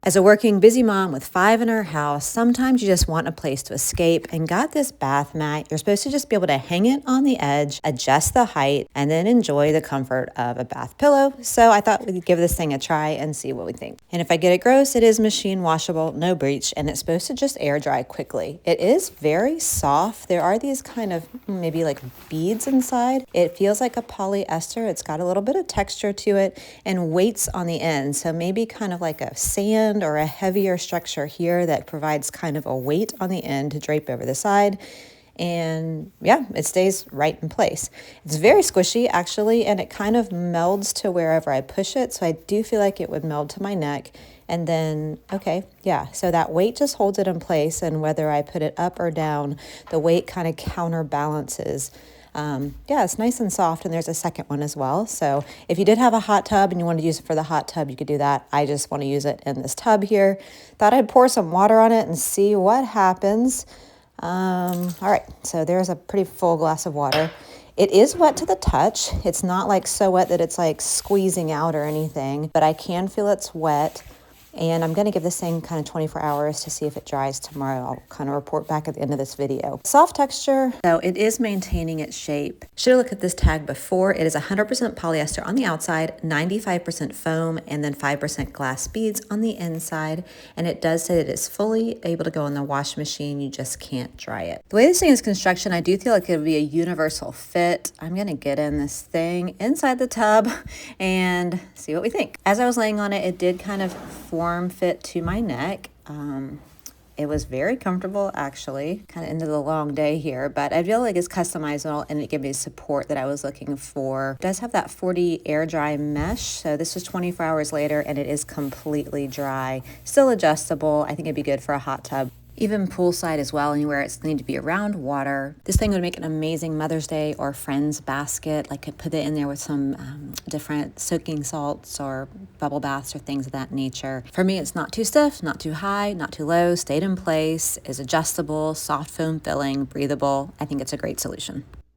As a working busy mom with 5 in our house, sometimes you just want a place to escape and got this bath mat. You're supposed to just be able to hang it on the edge, adjust the height, and then enjoy the comfort of a bath pillow. So I thought we'd give this thing a try and see what we think. And if I get it gross, it is machine washable, no breach, and it's supposed to just air dry quickly. It is very soft. There are these kind of maybe like beads inside. It feels like a polyester. It's got a little bit of texture to it and weights on the end. So maybe kind of like a sand or a heavier structure here that provides kind of a weight on the end to drape over the side. And yeah, it stays right in place. It's very squishy actually, and it kind of melds to wherever I push it. So I do feel like it would meld to my neck. And then, okay, yeah, so that weight just holds it in place. And whether I put it up or down, the weight kind of counterbalances. Yeah, it's nice and soft, and there's a second one as well. So if you did have a hot tub and you want to use it for the hot tub, you could do that. I just want to use it in this tub here. Thought I'd pour some water on it and see what happens. All right, so there's a pretty full glass of water. It is wet to the touch. It's not like so wet that it's like squeezing out or anything, but I can feel it's wet. And I'm going to give this thing kind of 24 hours to see if it dries tomorrow. I'll kind of report back at the end of this video. Soft texture, so it is maintaining its shape. Should have looked at this tag before. It is 100% polyester on the outside, 95% foam, and then 5% glass beads on the inside. And it does say that it's fully able to go in the wash machine. You just can't dry it. The way this thing is construction, I do feel like it would be a universal fit. I'm going to get in this thing inside the tub and see what we think. As I was laying on it, it did kind of form fit to my neck. It was very comfortable actually, kind of into the long day here, but I feel like it's customizable and it gave me support that I was looking for. It does have that 40 air dry mesh, so this was 24 hours later and it is completely dry, still adjustable. I think it'd be good for a hot tub. Even poolside as well, anywhere it's need to be around water. This thing would make an amazing Mother's Day or friend's basket. Like could put it in there with some different soaking salts or bubble baths or things of that nature. For me, it's not too stiff, not too high, not too low, stayed in place, is adjustable, soft foam filling, breathable. I think it's a great solution.